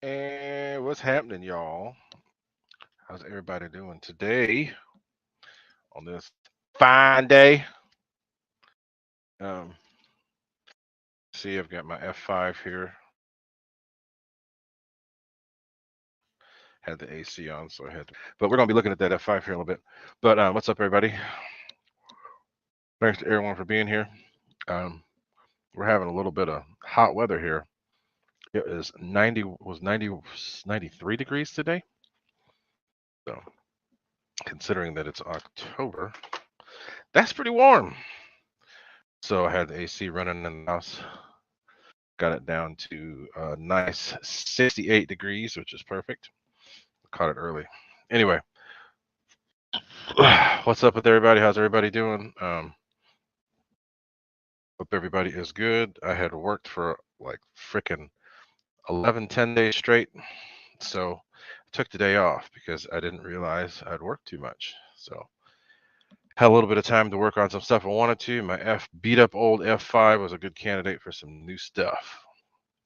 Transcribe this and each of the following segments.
And what's happening, y'all? How's everybody doing today on this fine day? Um, see, I've got my F-5 here. Had the AC on, so I had to. But we're going to be looking at that F-5 here in a little bit. But what's up, everybody? Thanks to everyone for being here. We're having a little bit of hot weather here. It is 93 degrees today. So, considering that it's October, that's pretty warm. So I had the AC running in the house. Got it down to a nice 68 degrees, which is perfect. Caught it early. Anyway, what's up with everybody? How's everybody doing? Hope everybody is good. I had worked for like freaking 10 days straight. So I took the day off because I didn't realize I'd worked too much. So had a little bit of time to work on some stuff I wanted to. My beat up old F-5 was a good candidate for some new stuff.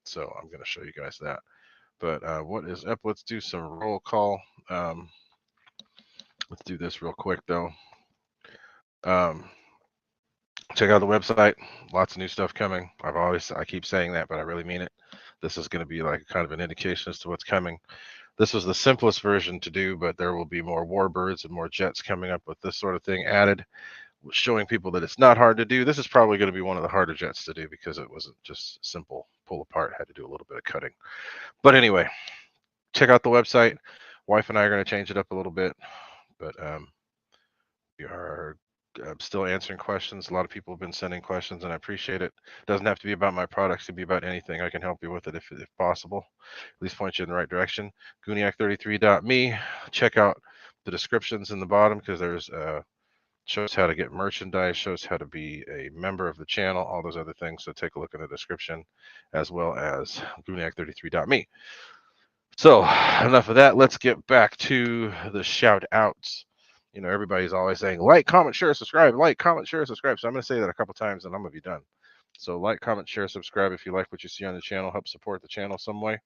So I'm going to show you guys that. But what is up? Let's do some roll call. Let's do this real quick, though. Check out the website. Lots of new stuff coming. I keep saying that, but I really mean it. This is going to be like kind of an indication as to what's coming. This was the simplest version to do, but there will be more warbirds and more jets coming up with this sort of thing added, showing people that it's not hard to do. This is probably going to be one of the harder jets to do because it wasn't just simple pull apart. Had to do a little bit of cutting. But anyway, check out the website. Wife and I are going to change it up a little bit, but we are still answering questions. A lot of people have been sending questions, and I appreciate it. It doesn't have to be about my products. It can be about anything. I can help you with it if possible. At least point you in the right direction. Gooniac33.me. Check out the descriptions in the bottom because there's shows how to get merchandise, shows how to be a member of the channel, all those other things. So take a look in the description, as well as Gooniac33.me. So enough of that. Let's get back to the shout outs. You know, everybody's always saying like, comment, share, subscribe, like, comment, share, subscribe. So I'm going to say that a couple times and I'm going to be done. So like, comment, share, subscribe if you like what you see on the channel. Help support the channel some way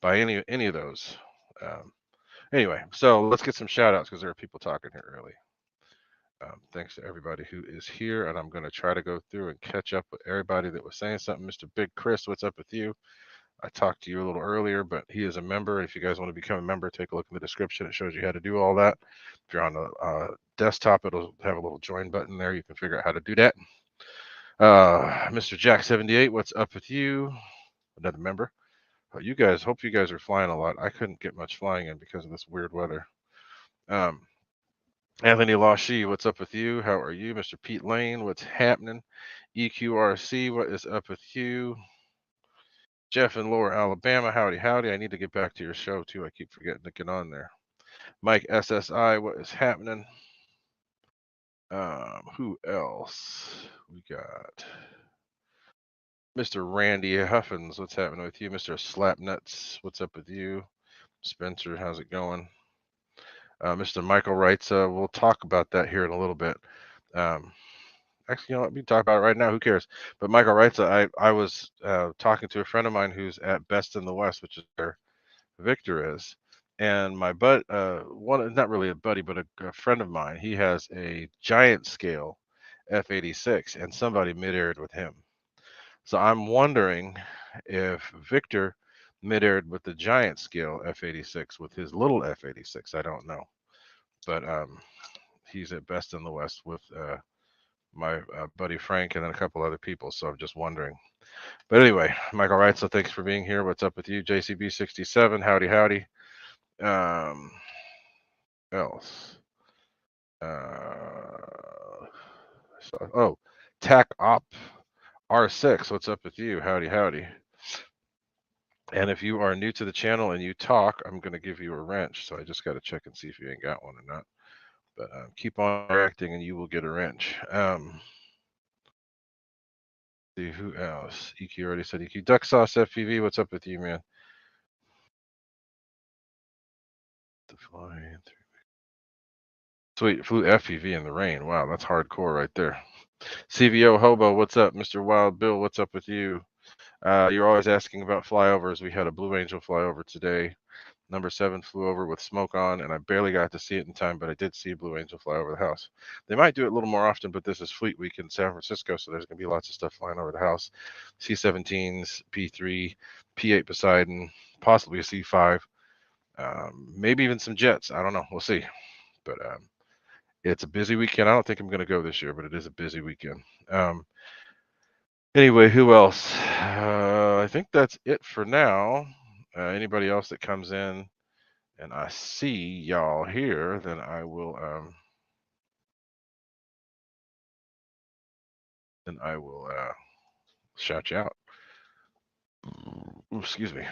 by any of those. Anyway, so let's get some shout outs because there are people talking here early. Thanks to everybody who is here, and I'm going to try to go through and catch up with everybody that was saying something. Mr. Big Chris, what's up with you? I talked to you a little earlier, but he is a member. If you guys want to become a member, take a look in the description. It shows you how to do all that. If you're on the desktop, it'll have a little join button there. You can figure out how to do that. Mr. Jack78, what's up with you? Another member. You guys, hope you guys are flying a lot. I couldn't get much flying in because of this weird weather. Anthony Lashi, what's up with you? How are you? Mr. Pete Lane, what's happening? EQRC, what is up with you? Jeff in Lower Alabama, howdy, howdy. I need to get back to your show, too. I keep forgetting to get on there. Mike SSI, what is happening? Who else? We got Mr. Randy Huffins, what's happening with you? Mr. Slapnuts, what's up with you? Spencer, how's it going? Mr. Michael writes, we'll talk about that here in a little bit. Actually, you know, let me talk about it right now. Who cares? But Michael writes, I was talking to a friend of mine who's at Best in the West, which is where Victor is. And my not really a buddy, but a friend of mine, he has a giant scale F-86 and somebody mid-aired with him. So I'm wondering if Victor mid-aired with the giant scale F-86 with his little F-86. I don't know. But he's at Best in the West with my buddy Frank and then a couple other people. So I'm just wondering. But anyway, Michael writes, so thanks for being here. What's up with you? JCB67, howdy, howdy. Else. TAC Op R6, what's up with you? Howdy, howdy. And if you are new to the channel and you talk, I'm going to give you a wrench. So I just got to check and see if you ain't got one or not. But keep on reacting and you will get a wrench. See who else? EQ already said EQ. Duck Sauce FPV, what's up with you, man? The flying through. Sweet, flew FPV in the rain. Wow, that's hardcore right there. CVO Hobo, what's up? Mr. Wild Bill, what's up with you? You're always asking about flyovers. We had a Blue Angel flyover today. Number 7 flew over with smoke on, and I barely got to see it in time, but I did see a Blue Angel fly over the house. They might do it a little more often, but this is Fleet Week in San Francisco, so there's going to be lots of stuff flying over the house. C-17s, P-3, P-8 Poseidon, possibly a C-5, maybe even some jets. I don't know. We'll see. But it's a busy weekend. I don't think I'm going to go this year, but it is a busy weekend. Anyway, who else? I think that's it for now. Anybody else that comes in and I see y'all here, then I will shout you out. Ooh, excuse me.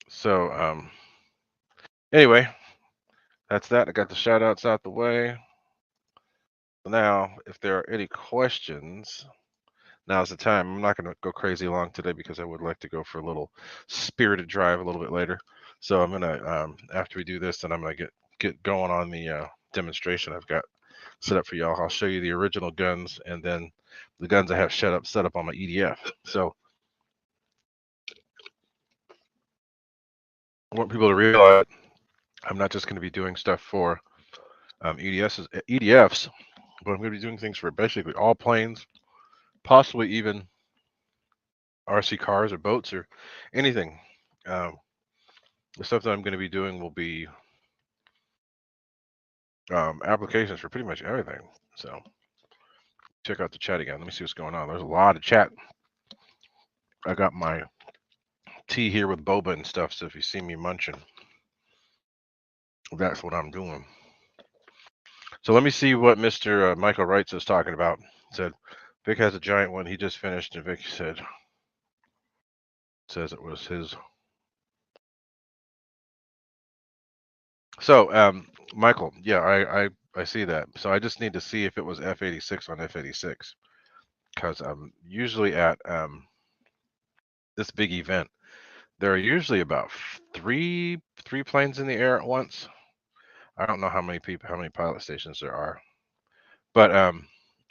So anyway, that's that. I got the shout outs out the way. Now, if there are any questions, now's the time. I'm not going to go crazy long today because I would like to go for a little spirited drive a little bit later. So I'm going to, after we do this, then I'm going to get going on the demonstration I've got set up for y'all. I'll show you the original guns and then the guns I have set up on my EDF. So I want people to realize I'm not just going to be doing stuff for EDFs, but I'm going to be doing things for basically all planes, possibly even RC cars or boats or anything. Um, the stuff that I'm going to be doing will be applications for pretty much everything. So check out the chat again. Let me see what's going on. There's a lot of chat. I got my tea here with boba and stuff. So if you see me munching, that's what I'm doing. So let me see what Mr. Michael Wrights is talking about. Said Vic has a giant one he just finished, and Vic says it was his. So Michael, yeah, I see that. So I just need to see if it was F-86 on F-86 because I'm usually at this big event. There are usually about three planes in the air at once. I don't know how many pilot stations there are, but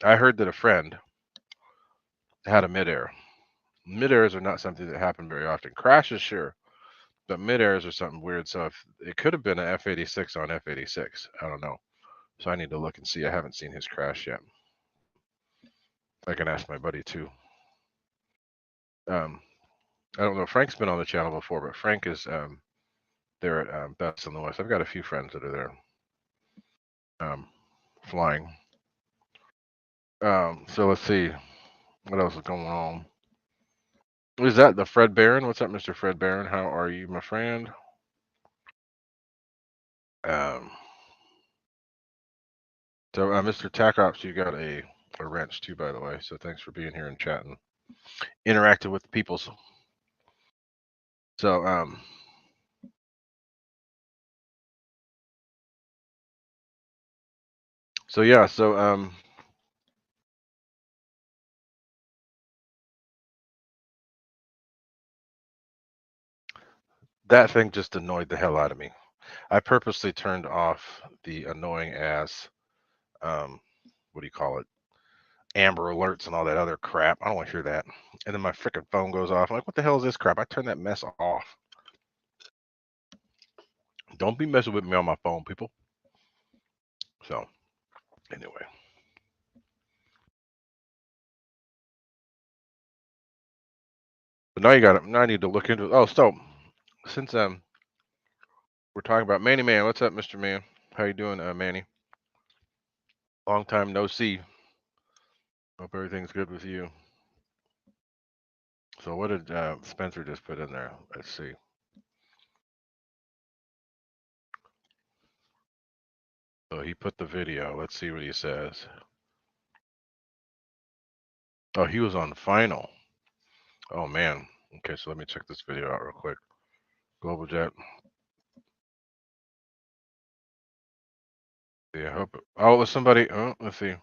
I heard that a friend had a midair. Mid-airs are not something that happen very often. Crashes, sure, but mid-airs are something weird. So if it could have been an F-86 on F-86, I don't know. So I need to look and see. I haven't seen his crash yet. I can ask my buddy too. I don't know. Frank's been on the channel before, but Frank is there at Best in the West. I've got a few friends that are there flying. So let's see what else is going on. Is that the Fred Barron? What's up, Mr. Fred Barron? How are you, my friend? So Mr. Tacops, you got a wrench too, by the way. So thanks for being here and chatting, interacting with the peoples. So so yeah, so that thing just annoyed the hell out of me. I purposely turned off the annoying ass what do you call it? Amber alerts and all that other crap. I don't want to hear that. And then my freaking phone goes off. I'm like, what the hell is this crap? I turned that mess off. Don't be messing with me on my phone, people. So anyway. But now you got it. Now I need to look into it. Oh, so since we're talking about Manny Man. What's up, Mr. Man? How you doing, Manny? Long time no see. Hope everything's good with you. So what did Spencer just put in there? Let's see. So he put the video. Let's see what he says. Oh, he was on final. Oh man. Okay, so let me check this video out real quick. Global Jet. Yeah, hope. Oh, was somebody? Oh, let's see.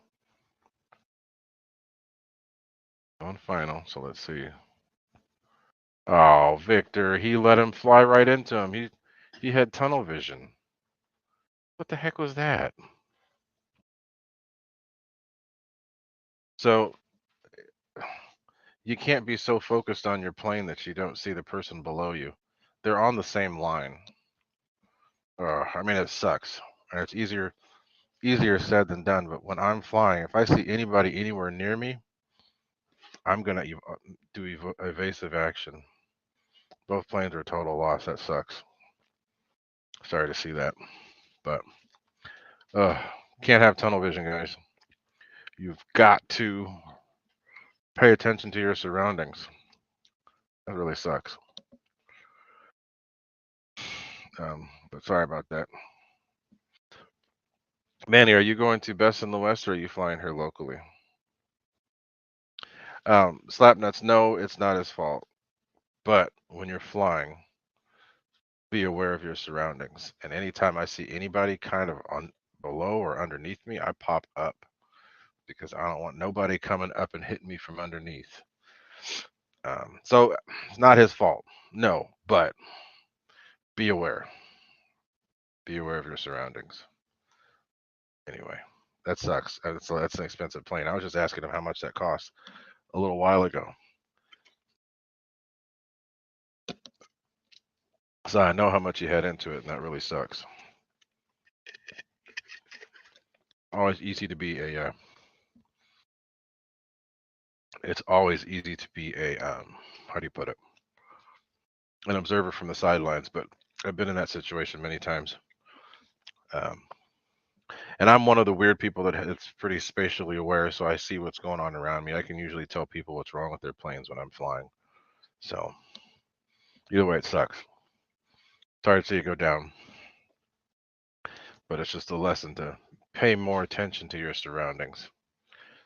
On final. So let's see. Oh, Victor. He let him fly right into him. He had tunnel vision. What the heck was that? So you can't be so focused on your plane that you don't see the person below you. They're on the same line. I mean, it sucks. And it's easier said than done. But when I'm flying, if I see anybody anywhere near me, I'm gonna do evasive action. Both planes are a total loss. That sucks. Sorry to see that, but can't have tunnel vision, guys. You've got to pay attention to your surroundings. That really sucks. But sorry about that. Manny, are you going to Best in the West or are you flying here locally? Slapnuts, no, it's not his fault. But when you're flying, be aware of your surroundings. And anytime I see anybody kind of on below or underneath me, I pop up because I don't want nobody coming up and hitting me from underneath. So it's not his fault. No, but be aware. Be aware of your surroundings. Anyway, that sucks. That's an expensive plane. I was just asking him how much that cost a little while ago. So I know how much you had into it, and that really sucks. Always easy to be a it's always easy to be a how do you put it, an observer from the sidelines. But I've been in that situation many times. Um, and I'm one of the weird people that it's pretty spatially aware, so I see what's going on around me. I can usually tell people what's wrong with their planes when I'm flying. So either way, it sucks. Sorry to see it go down, but it's just a lesson to pay more attention to your surroundings,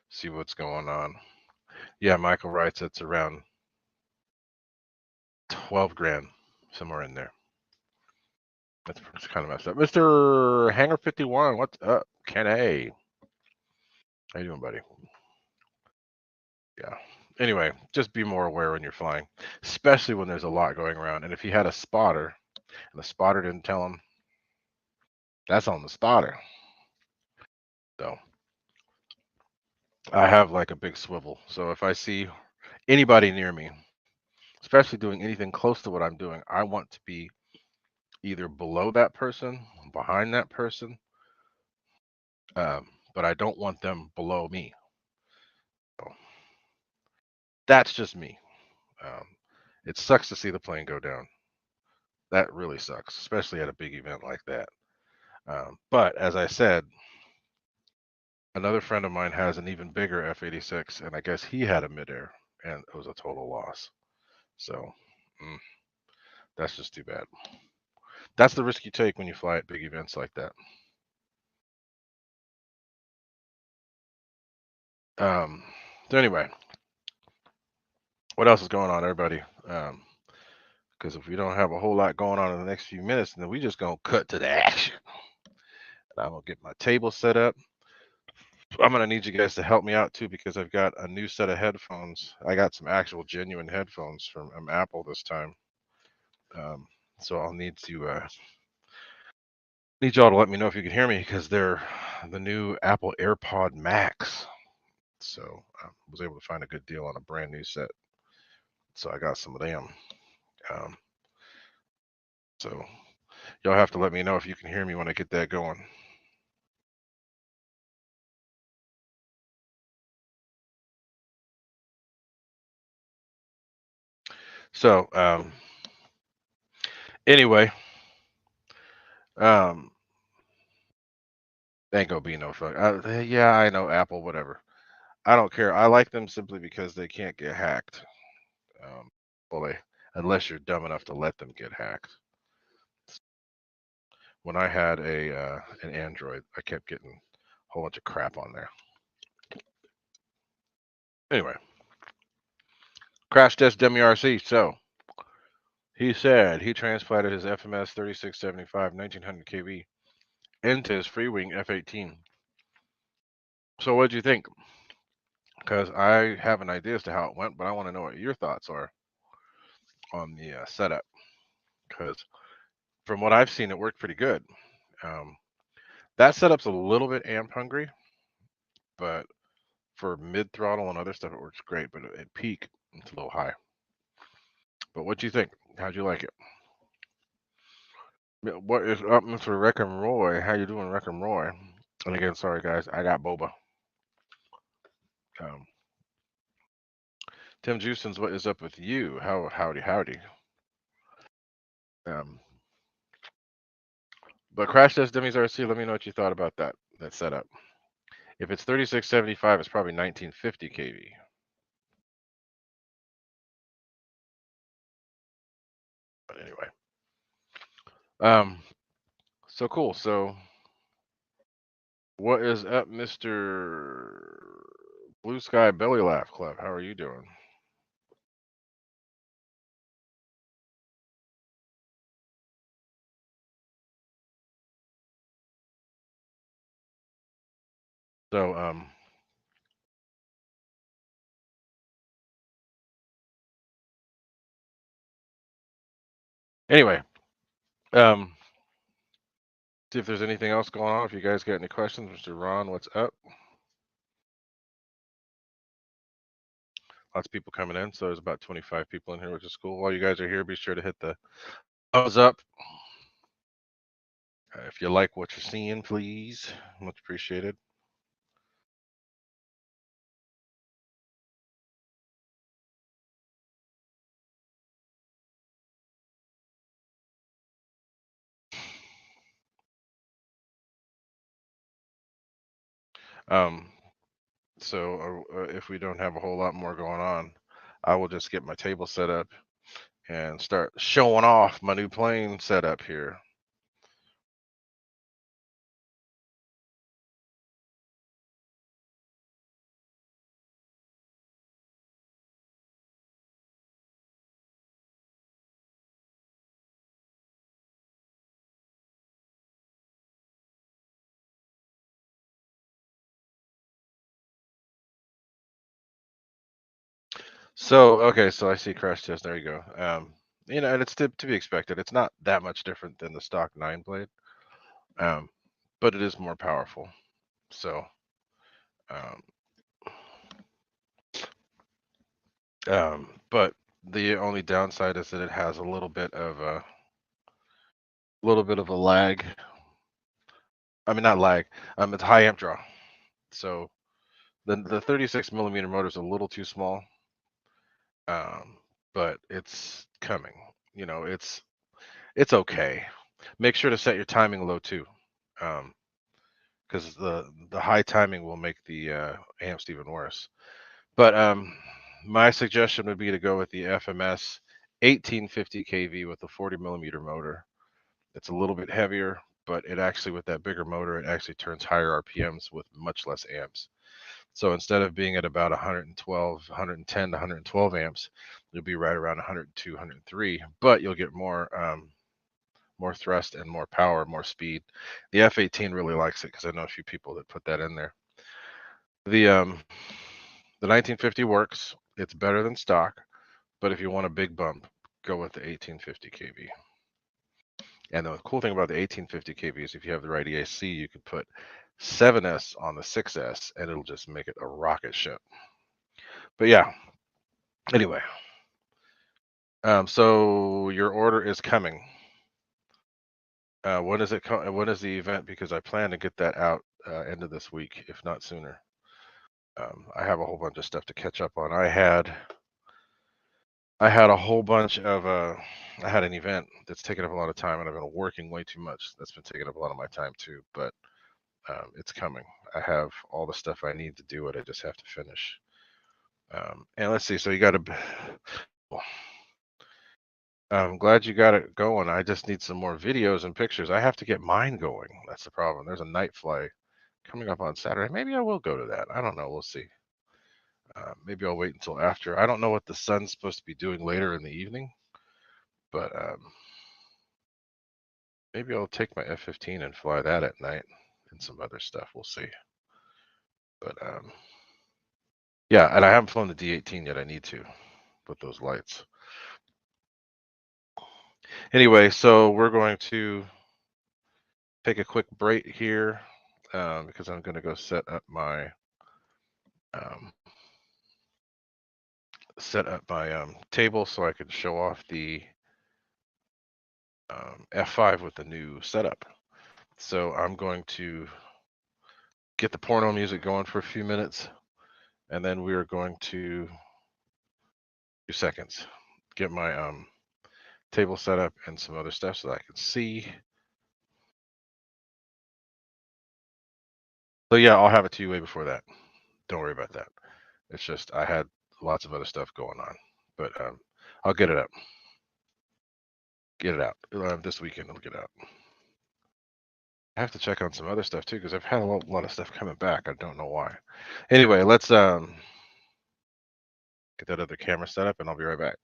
see what's going on. Yeah, Michael writes it's around 12 grand, somewhere in there. That's kind of messed up. Mr. Hanger 51, what's up? Ken A. How you doing, buddy? Yeah. Anyway, just be more aware when you're flying, especially when there's a lot going around. And if he had a spotter and the spotter didn't tell him, that's on the spotter. So I have like a big swivel. So if I see anybody near me, especially doing anything close to what I'm doing, I want to be either below that person, behind that person, but I don't want them below me. So that's just me. Um, it sucks to see the plane go down. That really sucks, especially at a big event like that. But as I said, another friend of mine has an even bigger F-86, and I guess he had a midair, and it was a total loss. So that's just too bad. That's the risk you take when you fly at big events like that. So anyway, what else is going on, everybody? Because if we don't have a whole lot going on in the next few minutes, then we just gonna cut to the action. And I'm gonna get my table set up. I'm gonna need you guys to help me out too, because I've got a new set of headphones. I got some actual genuine headphones from Apple this time. So I'll need to need y'all to let me know if you can hear me, because they're the new Apple AirPod Max. So I was able to find a good deal on a brand new set. So I got some of them. So y'all have to let me know if you can hear me when I get that going. So anyway, ain't gonna be no fuck. Yeah, I know Apple, whatever. I don't care. I like them simply because they can't get hacked. Well, unless you're dumb enough to let them get hacked. When I had an Android, I kept getting a whole bunch of crap on there. Anyway, crash test RC. So he said he transplanted his FMS 3675 1900 kV into his Freewing F-18. So what did you think? Because I have an idea as to how it went, but I want to know what your thoughts are on the setup. Because from what I've seen, it worked pretty good. That setup's a little bit amp hungry, but for mid throttle and other stuff, it works great. But at peak, it's a little high. But what do you think? How'd you like it? What is up, Mr. Wreck and Roy? How you doing, Wreck and Roy? And again, sorry guys, I got boba. Um, Tim Justin's, what is up with you? Howdy. Um, but Crash Test Dummies RC, let me know what you thought about that setup. If it's 3675, it's probably 1950 kV. But anyway, so cool. So what is up, Mr. Blue Sky Belly Laugh Club? How are you doing? So anyway, see if there's anything else going on. If you guys got any questions, Mr. Ron, what's up? Lots of people coming in, so there's about 25 people in here, which is cool. While you guys are here, be sure to hit the thumbs up. If you like what you're seeing, please, much appreciated. So if we don't have a whole lot more going on, I will just get my table set up and start showing off my new plane setup here. So, okay, so I see crash test. There you go. And it's to be expected. It's not that much different than the stock 9 blade, um, but it is more powerful. So, um, but the only downside is that it has a little bit of a lag. I mean, not lag. It's high amp draw. So the 36 millimeter motor is a little too small. But it's coming. It's okay. Make sure to set your timing low too, because the high timing will make the amps even worse. But my suggestion would be to go with the FMS 1850 kV with a 40 millimeter motor. It's a little bit heavier, but it actually, with that bigger motor, it actually turns higher RPMs with much less amps. So instead of being at about 112, 110 to 112 amps, you'll be right around 102, 103, but you'll get more thrust and more power, more speed. The F-18 really likes it because I know a few people that put that in there. The 1950 works. It's better than stock, but if you want a big bump, go with the 1850 kV. And the cool thing about the 1850 kV is if you have the right EAC, you can put 7S on the 6S and it'll just make it a rocket ship. But yeah, anyway, so your order is coming. When is it? When is the event? Because I plan to get that out end of this week, if not sooner. I have a whole bunch of stuff to catch up on. I had a whole bunch of I had an event that's taken up a lot of time, and I've been working way too much. That's been taking up a lot of my time too. But it's coming. I have all the stuff I need to do it. I just have to finish. And let's see. So you got to. I'm glad you got it going. I just need some more videos and pictures. I have to get mine going. That's the problem. There's a night flight coming up on Saturday. Maybe I will go to that. I don't know. We'll see. Maybe I'll wait until after. I don't know what the sun's supposed to be doing later in the evening, but maybe I'll take my F-15 and fly that at night and some other stuff. We'll see. But yeah, and I haven't flown the D-18 yet. I need to with those lights. Anyway, so we're going to take a quick break here because I'm going to go set up my table so I can show off the F-5 with the new setup. So I'm going to get the porno music going for a few minutes, and then we are going to 2 seconds get my table set up and some other stuff so that I can see. So yeah, I'll have it to you way before that. Don't worry about that. It's just I had lots of other stuff going on, but I'll get it up. Get it out this weekend. I'll get out. I have to check on some other stuff too because I've had a lot of stuff coming back. I don't know why. Anyway, let's get that other camera set up, and I'll be right back.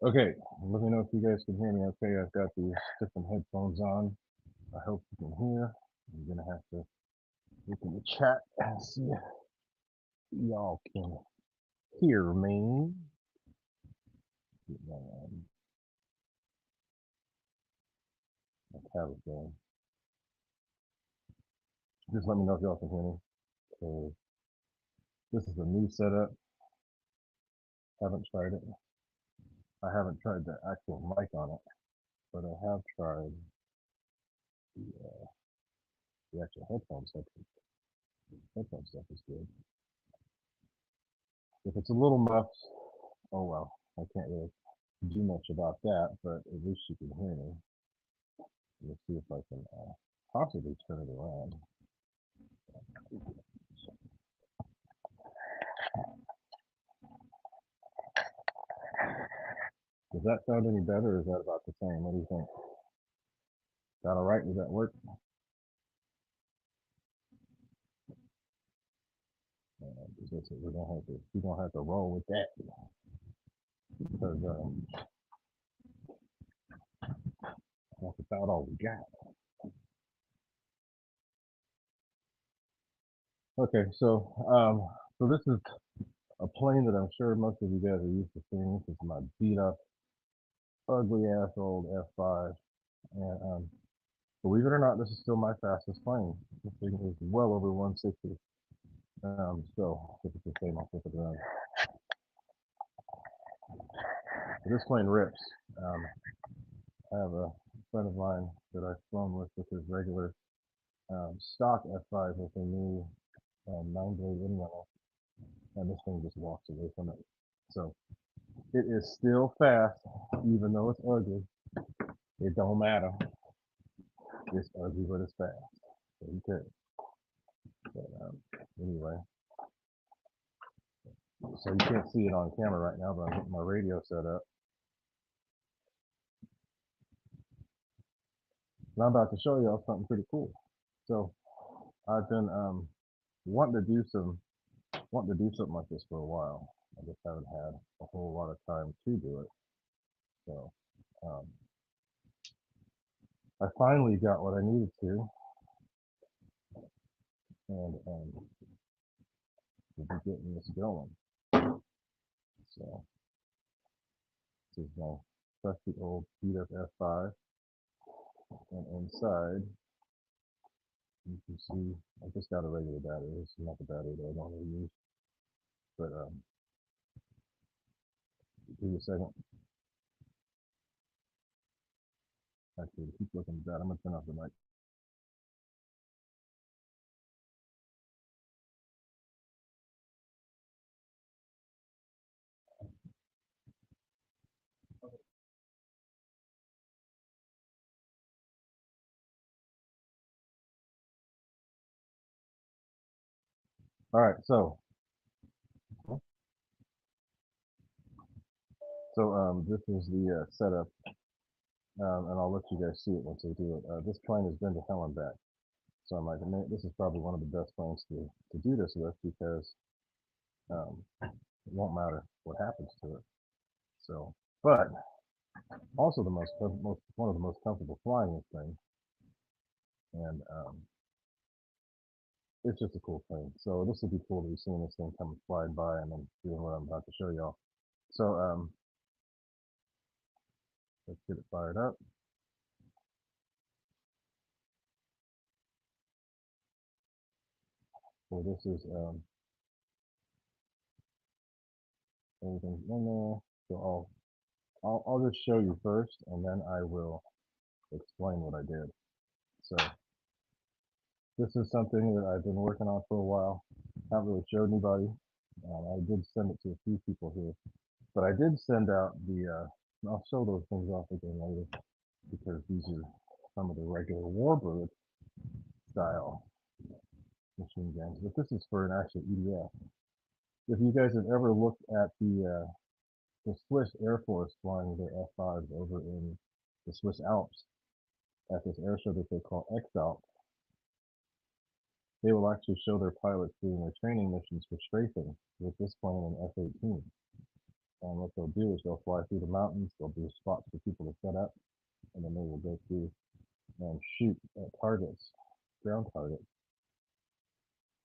Okay, let me know if you guys can hear me okay. I've got these different headphones on. I hope you can hear. I'm gonna have to look in the chat and see if y'all can hear me. Get my, my tablet going. Just let me know if y'all can hear me. So this is a new setup. Haven't tried it. I haven't tried the actual mic on it, but I have tried the actual headphone stuff. Headphone stuff is good. If it's a little muffed, oh well. I can't really do much about that, but at least you can hear me. Let's see if I can possibly turn it around. Does that sound any better, or is that about the same? What do you think? Is that all right? Does that work? We're gonna have to roll with that because that's about all we got. Okay, so this is a plane that I'm sure most of you guys are used to seeing. This is my beat up, ugly ass old F-5, and believe it or not, this is still my fastest plane. This thing is well over 160. So if it's the same, I'll flip it around. This plane rips. Um, I have a friend of mine that I've flown with his regular stock F-5 with a new 9-blade inliner, and this thing just walks away from it. So it is still fast, even though it's ugly. It don't matter. It's ugly, but it's fast. So you could. But anyway, so you can't see it on camera right now, but I'm getting my radio set up. And I'm about to show y'all something pretty cool. So I've been wanting to do some wanting to do something like this for a while. I just haven't had a whole lot of time to do it. So um, I finally got what I needed to, and we'll be getting this going. So this is my trusty old beat up F-5, and inside you can see I just got a regular battery. This is not the battery that I normally use, but give me a second. Actually, keep looking at that. I'm gonna turn off the mic. All right, so this is the setup, and I'll let you guys see it once I do it. This plane has been to hell and back. So I'm like, man, this is probably one of the best planes to do this with because it won't matter what happens to it. So, but also most one of the most comfortable flying this thing, and it's just a cool plane. So this would be cool to be seeing this thing come flying by and then doing what I'm about to show y'all. So let's get it fired up. So this is everything's in there. So I'll just show you first, and then I will explain what I did. So this is something that I've been working on for a while. Haven't really showed anybody. I did send it to a few people here, but I did send out the. I'll show those things off again later because these are some of the regular Warbird style machine guns. But this is for an actual EDF. If you guys have ever looked at the Swiss Air Force flying their F-5s over in the Swiss Alps at this air show that they call X-Alp, they will actually show their pilots doing their training missions for strafing with this plane and F-18. And what they'll do is they'll fly through the mountains. They'll do spots for people to set up, and then they will go through and shoot at targets, ground targets,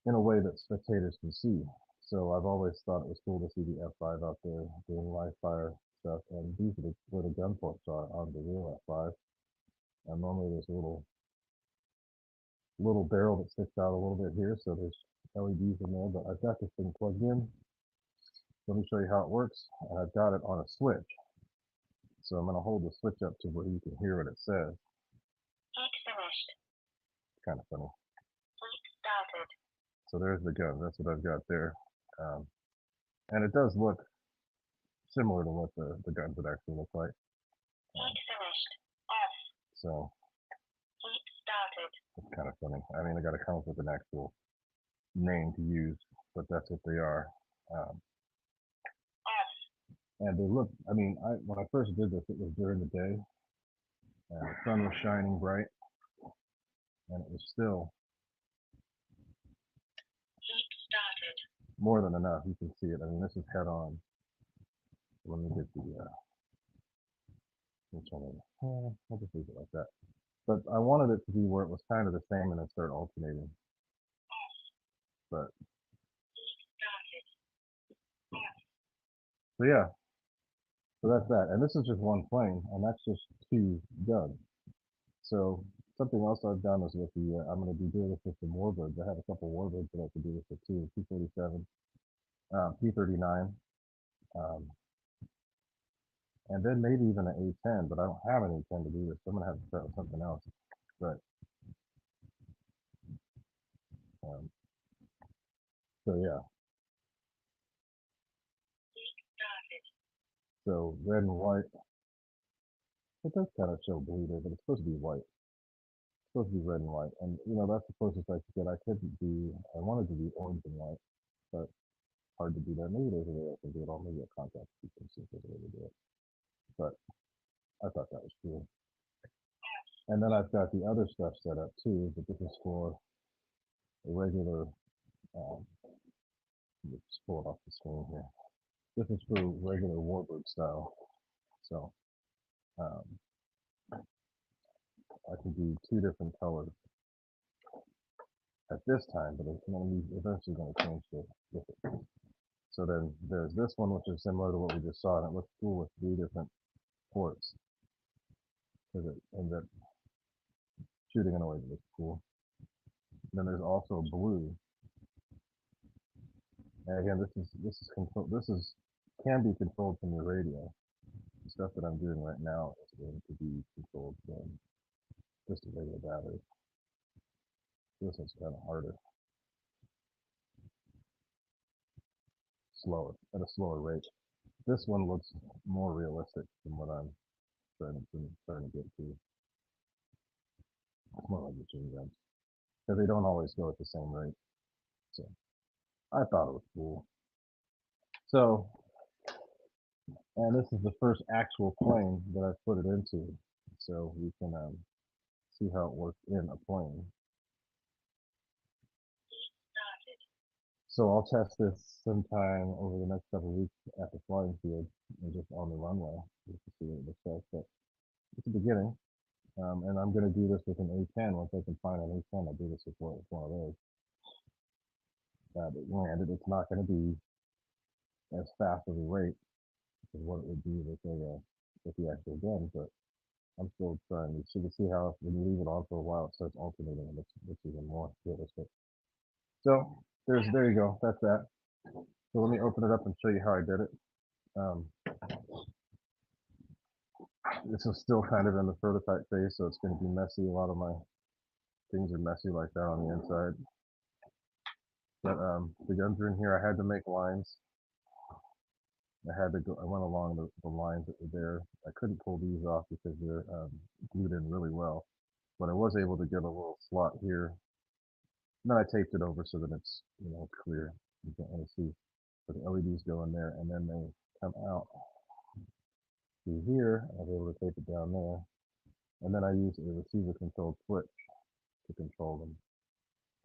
in a way that spectators can see. So I've always thought it was cool to see the F-5 out there doing live fire stuff, and these are where the gun ports are on the real F-5. And normally there's a little barrel that sticks out a little bit here, so there's LEDs in there. But I've got this thing plugged in. Let me show you how it works. And I've got it on a switch. So I'm going to hold the switch up to where you can hear what it says. Heat finished. It's kind of funny. Heat started. So there's the gun. That's what I've got there. And it does look similar to what the guns would actually look like. Heat finished. Off. So heat started. It's kind of funny. I mean, I got to come up with an actual name to use, but that's what they are. And they look, I mean, when I first did this, it was during the day, and the sun was shining bright, and it was still heat started. More than enough. You can see it. I mean, this is head on. Let me get the, which one? I'll just leave it like that. But I wanted it to be where it was kind of the same and then start alternating. But so yeah, so that's that. And this is just one plane, and that's just two guns. So something else I've done is with the, I'm going to be doing this with some warbirds. I have a couple warbirds that I could do this with too, P-47, P-39, and then maybe even an A-10, but I don't have an A-10 to do this, so I'm going to have to start with something else. But, so yeah. So red and white, it does kind of show blue there, but it's supposed to be white. It's supposed to be red and white. And, you know, that's the closest I could get. I wanted to be orange and white, but hard to do that. Maybe there's a way I can do it, or maybe a contact sequence if there's a way to do it. But I thought that was cool. And then I've got the other stuff set up too, but this is for a regular, let's pull it off the screen here. This is for regular warbird style. So I can do two different colors at this time, but it's eventually going to change with it. So then there's this one, which is similar to what we just saw, and it looks cool with three different ports, because it ends up shooting in a way that looks cool. And then there's also blue. And again, this is control. This is can be controlled from your radio. The stuff that I'm doing right now is going to be controlled from just a regular battery. This one's kind of harder, slower, at a slower rate. This one looks more realistic than what I'm starting to get to. It's more like machine guns, because they don't always go at the same rate. So I thought it was cool. So, and this is the first actual plane that I put it into, so we can see how it works in a plane. So I'll test this sometime over the next couple of weeks at the flying field and just on the runway just to see what it looks like. But it's the beginning, and I'm going to do this with an A-10. Once I can find an A-10, I'll do this with one of those. But granted, it's not going to be as fast of a rate as what it would be with the actual gun, but I'm still trying to see how when you leave it on for a while, it starts alternating and it's even more realistic. So there you go. That's that. So let me open it up and show you how I did it. This is still kind of in the prototype phase, so it's going to be messy. A lot of my things are messy like that on the inside. But the guns are in here. I had to make lines. I went along the lines that were there. I couldn't pull these off because they're glued in really well. But I was able to get a little slot here. And then I taped it over so that it's clear. You can't really see. But the LEDs go in there, and then they come out through here. I was able to tape it down there. And then I use a receiver controlled switch to control them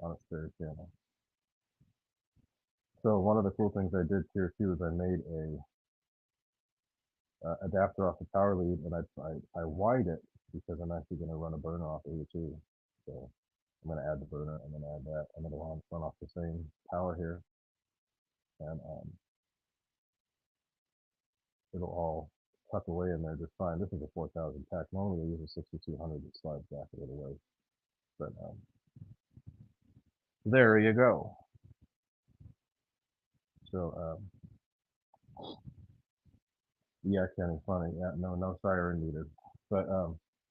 on a spare channel. So one of the cool things I did here too is I made adapter off the power lead, and I wide it because I'm actually going to run a burner off of it too. So I'm going to add the burner and then add that, and then it'll run off the same power here, and it'll all tuck away in there just fine. This is a 4,000 pack. Normally I use a 6,200 that slides back a little way, but there you go. So yeah, kind of funny. Yeah, no siren needed. But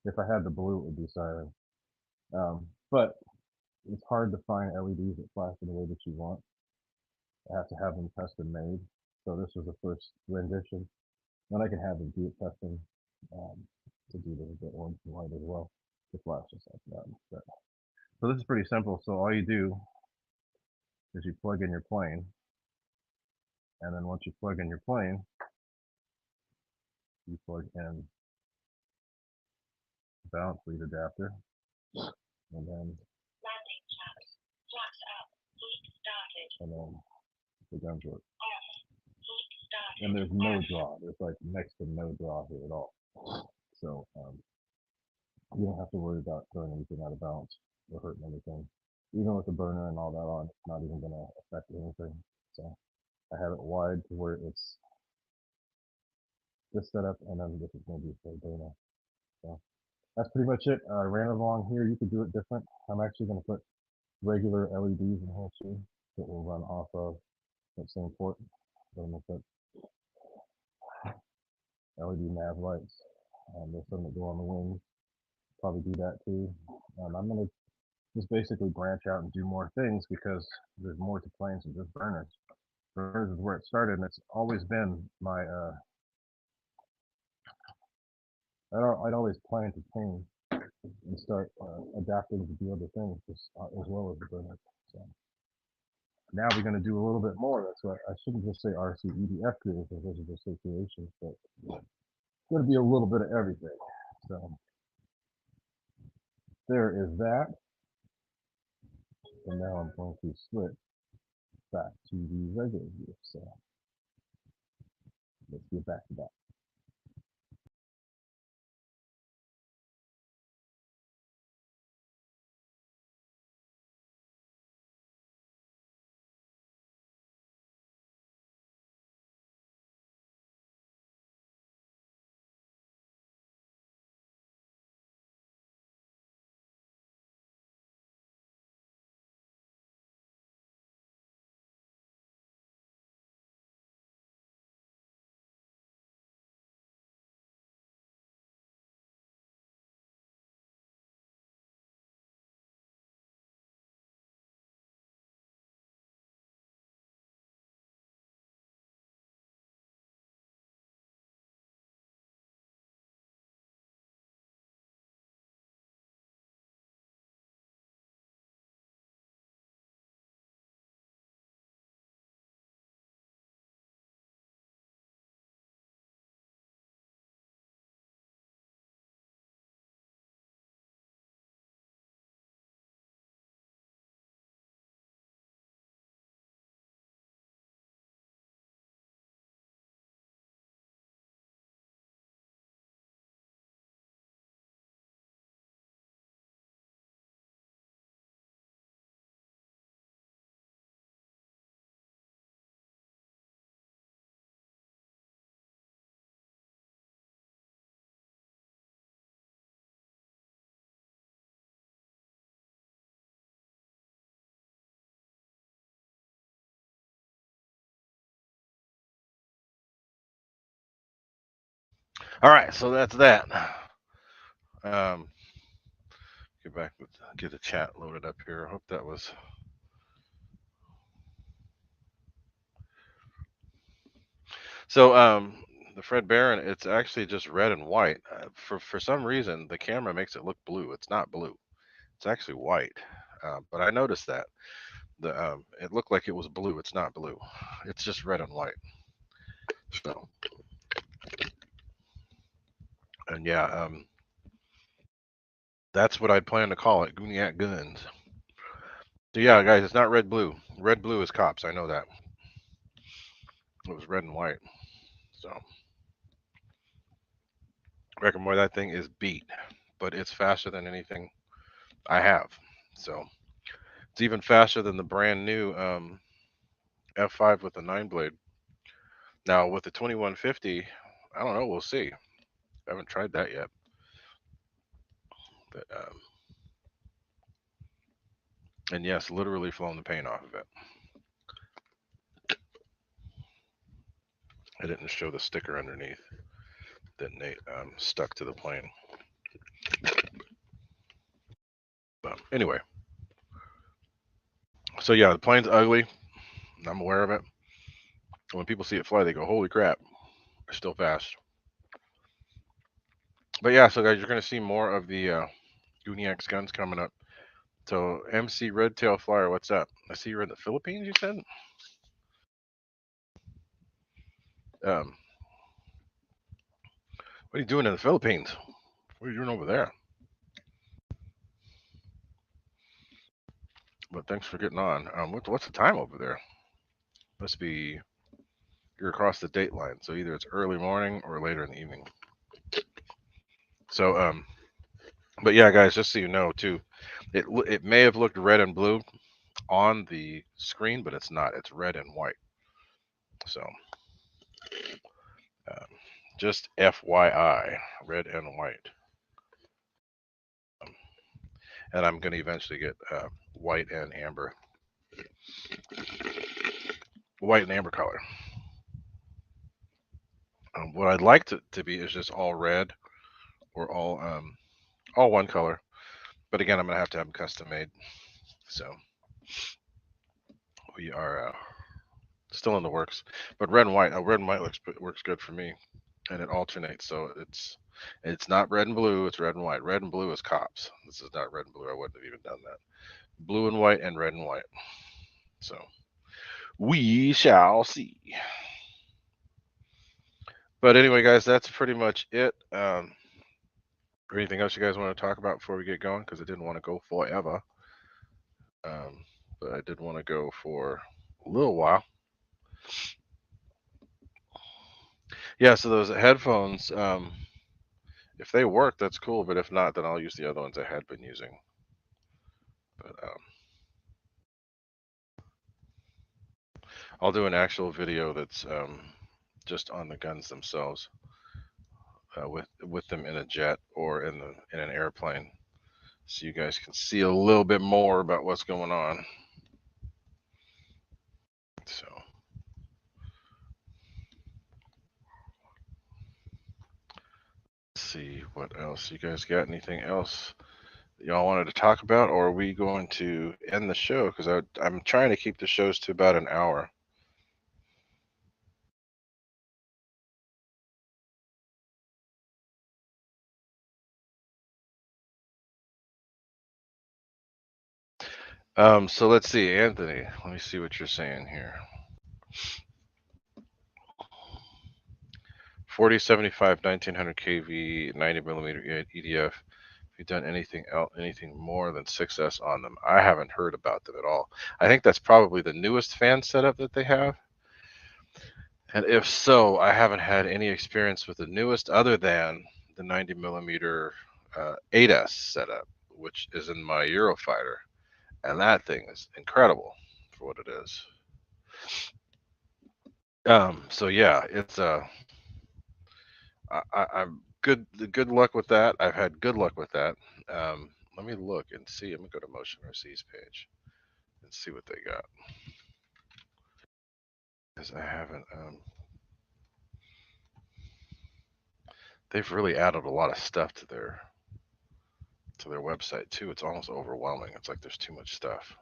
if I had the blue, it would be siren. But it's hard to find LEDs that flash in the way that you want. I have to have them custom made. So this was the first rendition. Then I can have them do it custom to do the orange and white as well to flash just like that. But, so this is pretty simple. So all you do is you plug in your plane, and then once you plug in your plane, you plug in the balance lead adapter, and then the guns work. And there's no draw. There's like next to no draw here at all. So you don't have to worry about throwing anything out of balance or hurting anything. Even with the burner and all that on, it's not even going to affect anything. So I have it wide to where it's this setup, and then this is going to be for the burner. So that's pretty much it. I ran it along here. You could do it different. I'm actually going to put regular LEDs in here too that will run off of that same port. So I'm going to put LED nav lights. There's some that go on the wings. Probably do that too. I'm going to just basically branch out and do more things because there's more to planes than just burners. Burners is where it started, and it's always been my. I'd always plan to change and start adapting to do other things as well as the burners. So now we're going to do a little bit more. That's why I shouldn't just say RCEDF creations, because those are just creations, but it's going to be a little bit of everything. So there is that. And now I'm going to switch back to the regular view. So let's get back to that. All right, so that's that. Um, get back with get the chat loaded up here. I hope that was. So the Fred Barron, it's actually just red and white. For some reason, the camera makes it look blue. It's not blue. It's actually white. But I noticed that the it looked like it was blue. It's not blue. It's just red and white. So and yeah, that's what I'd plan to call it. Gooniac guns. So yeah, guys, it's not red blue. Red blue is cops. I know that. It was red and white. So reckon more that thing is beat, but it's faster than anything I have. So it's even faster than the brand new F-5 with the 9 blade. Now with the 2150, I don't know. We'll see. I haven't tried that yet, but and yes, literally flown the paint off of it. I didn't show the sticker underneath that Nate stuck to the plane. But anyway, so yeah, the plane's ugly. I'm aware of it. When people see it fly, they go, "Holy crap, they're still fast." But yeah, so guys, you're gonna see more of the Gooniac's guns coming up. So MC Redtail Flyer, what's up? I see you're in the Philippines. You said. What are you doing in the Philippines? What are you doing over there? But thanks for getting on. What's the time over there? Must be you're across the date line, so either it's early morning or later in the evening. So but yeah, guys, just so you know too, it may have looked red and blue on the screen, but it's not. It's red and white. So um, just FYI, red and white. Um, and I'm going to eventually get white and amber color. What I'd like to be is just all red or all one color. But again, I'm gonna have to have them custom made. So we are still in the works. But red and white works good for me, and it alternates. So it's not red and blue. It's red and white. Red and blue is cops. This is not red and blue. I wouldn't have even done that. Blue and white and red and white. So we shall see. But anyway, guys, that's pretty much it. Anything else you guys want to talk about before we get going? Because I didn't want to go forever. But I did want to go for a little while. Yeah, so those headphones, if they work, that's cool. But if not, then I'll use the other ones I had been using. But I'll do an actual video that's just on the guns themselves, with them in a jet or in an airplane, so you guys can see a little bit more about what's going on. So let's see what else. You guys got anything else y'all wanted to talk about, or are we going to end the show? Because I'm trying to keep the shows to about an hour. So let's see, Anthony. Let me see what you're saying here. 4075 1900 kV 90 millimeter EDF. Have you done anything more than 6S on them? I haven't heard about them at all. I think that's probably the newest fan setup that they have. And if so, I haven't had any experience with the newest other than the 90 millimeter 8S setup, which is in my Eurofighter. And that thing is incredible for what it is. So yeah, it's I'm good. Good luck with that. I've had good luck with that. Let me look and see. I'm gonna go to Motion RC's page and see what they got, because I haven't. They've really added a lot of stuff to their website too. It's almost overwhelming. It's like there's too much stuff.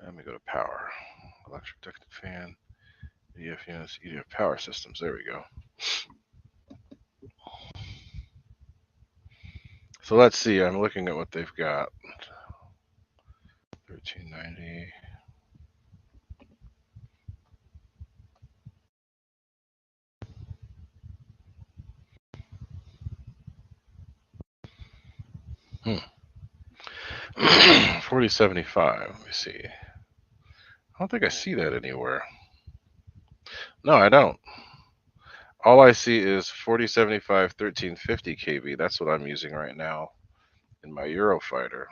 Let me go to power, electric ducted fan, EDF units, EDF power systems. There we go. So let's see. I'm looking at what they've got. 1390. Hmm. 4075. Let me see. I don't think I see that anywhere. No, I don't. All I see is 4075 1350 kV. That's what I'm using right now in my Eurofighter.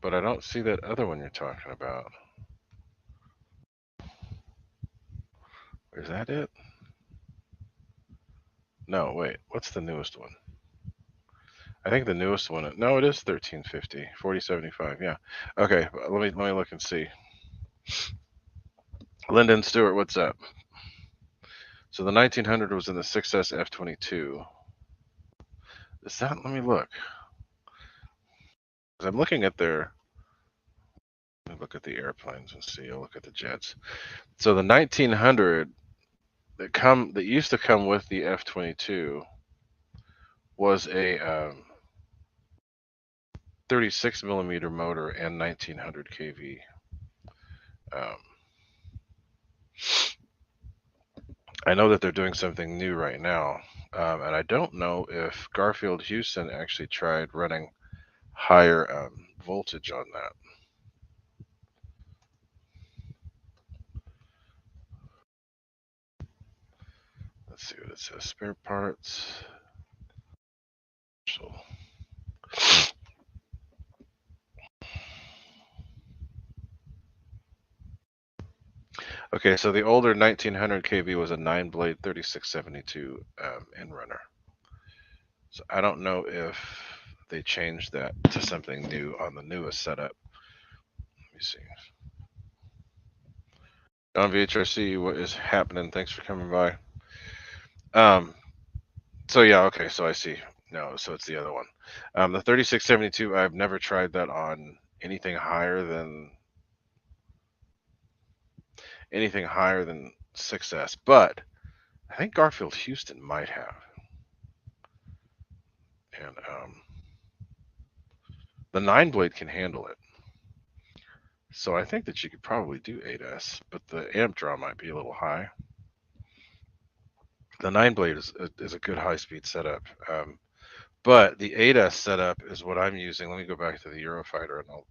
But I don't see that other one you're talking about. Is that it? No, wait. What's the newest one? I think the newest one. No, it is 1350, 4075. Yeah. Okay. Let me look and see. Lyndon Stewart, what's up? So the 1900 was in the 6S F-22. Is that? Let me look. I'm looking at their. Let me look at the airplanes and see. I'll look at the jets. So the 1900 that used to come with the F-22 was a 36 millimeter motor and 1900 kV. Um, I know that they're doing something new right now, and I don't know if Garfield Houston actually tried running higher voltage on that. Let's see what it says. Spare parts. So, okay, so the older 1900 kV was a 9-blade 3672 end runner. So I don't know if they changed that to something new on the newest setup. Let me see. On VHRC, what is happening? Thanks for coming by. So yeah, okay, so I see. No, so it's the other one. The 3672, I've never tried that on anything higher than 6S, but I think Garfield Houston might have. And the 9-blade can handle it. So I think that you could probably do 8S, but the amp draw might be a little high. The 9-blade is a good high-speed setup. But the 8S setup is what I'm using. Let me go back to the Eurofighter and I'll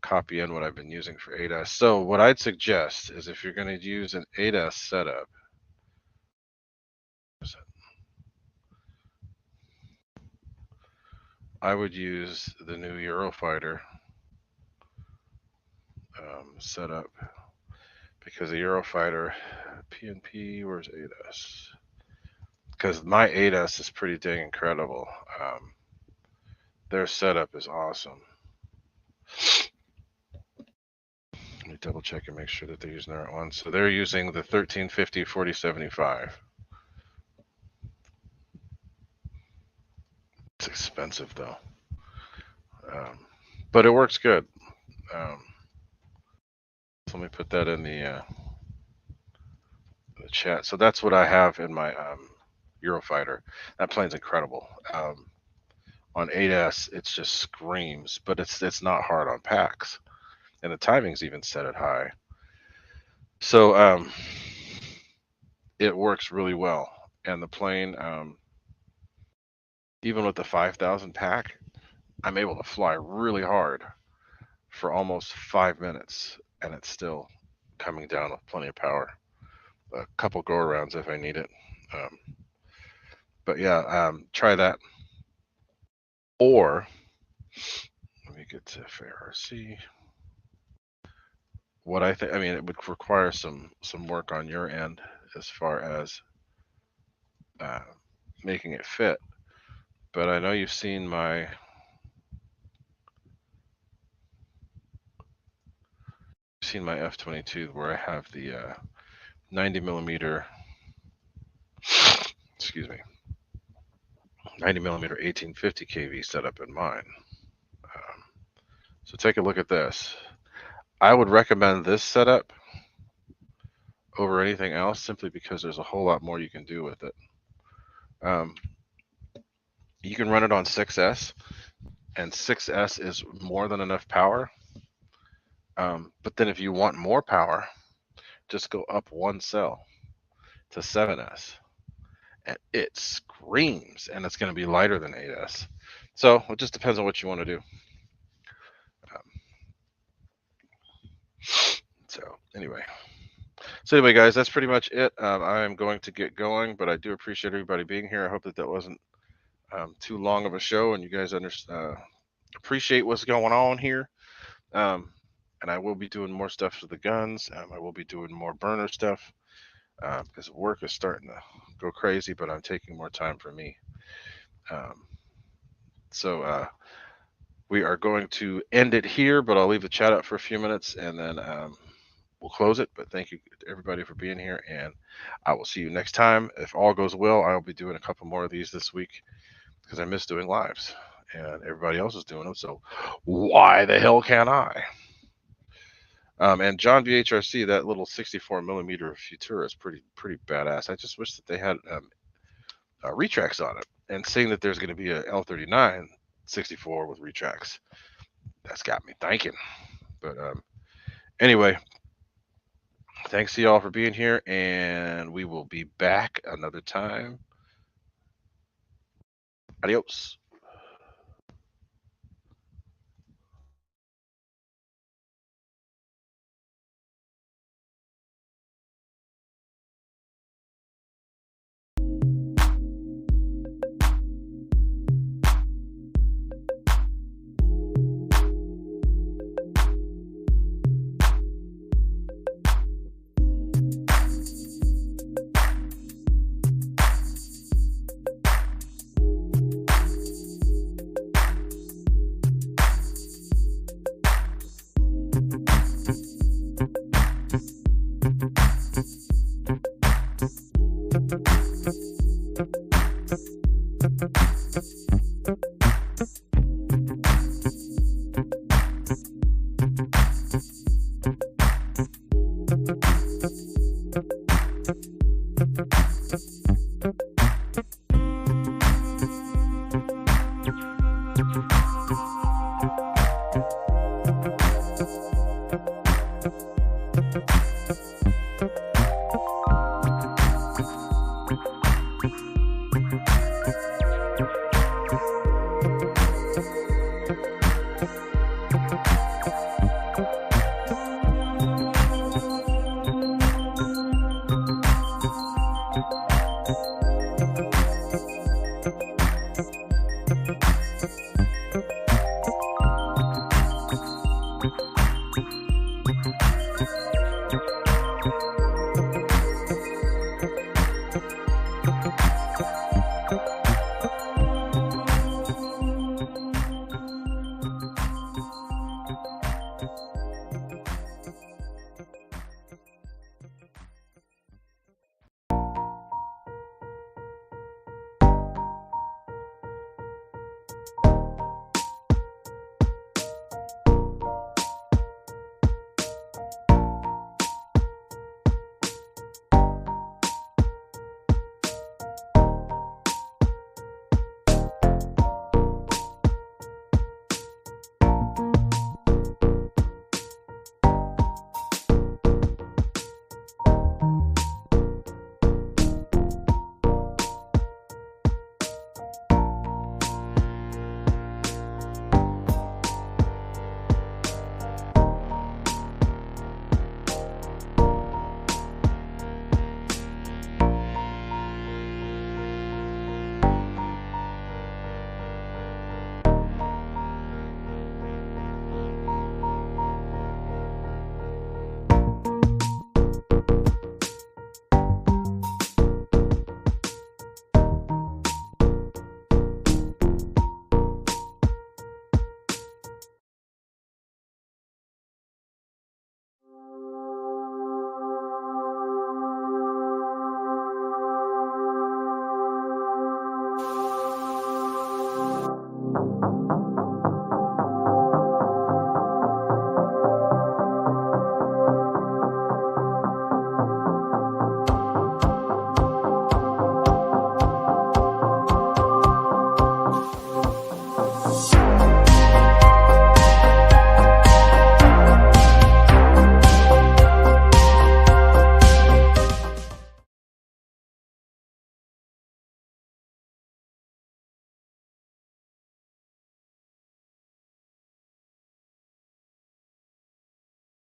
copy in what I've been using for 8S. So what I'd suggest is if you're going to use an 8S setup, I would use the new Eurofighter setup because the Eurofighter PNP, where's 8S? Because my 8S is pretty dang incredible. Their setup is awesome. Let me double check and make sure that they're using the right one. So they're using the 1350 4075. It's expensive though, but it works good. So let me put that in the chat. So that's what I have in my Eurofighter. That plane's incredible. On 8S, it just screams, but it's not hard on packs, and the timing's even set at high. So it works really well, and the plane, even with the 5,000 pack, I'm able to fly really hard for almost 5 minutes, and it's still coming down with plenty of power. A couple go arounds if I need it. But yeah, try that. Or let me get to FARC. What I think, I mean, it would require some work on your end as far as making it fit. But I know you've seen my F-22 where I have the 90 millimeter, excuse me, 90 millimeter 1850 kV setup in mine. So take a look at this. I would recommend this setup over anything else simply because there's a whole lot more you can do with it. You can run it on 6S, and 6S is more than enough power. But then if you want more power, just go up one cell to 7S. And it screams, and it's going to be lighter than 8S. So it just depends on what you want to do. So anyway, guys, that's pretty much it. I am going to get going, but I do appreciate everybody being here. I hope that wasn't too long of a show, and you guys appreciate what's going on here. And I will be doing more stuff for the guns. I will be doing more burner stuff because work is starting to go crazy, but I'm taking more time for me. So we are going to end it here, but I'll leave the chat up for a few minutes, and then we'll close it. But thank you to everybody for being here, and I will see you next time. If all goes well, I'll be doing a couple more of these this week because I miss doing lives, and everybody else is doing them. So why the hell can't I? And John VHRC, that little 64 millimeter Futura is pretty badass. I just wish that they had retracts on it. And seeing that there's going to be a L39 64 with retracts, that's got me thinking. But anyway, thanks to y'all for being here, and we will be back another time. Adios.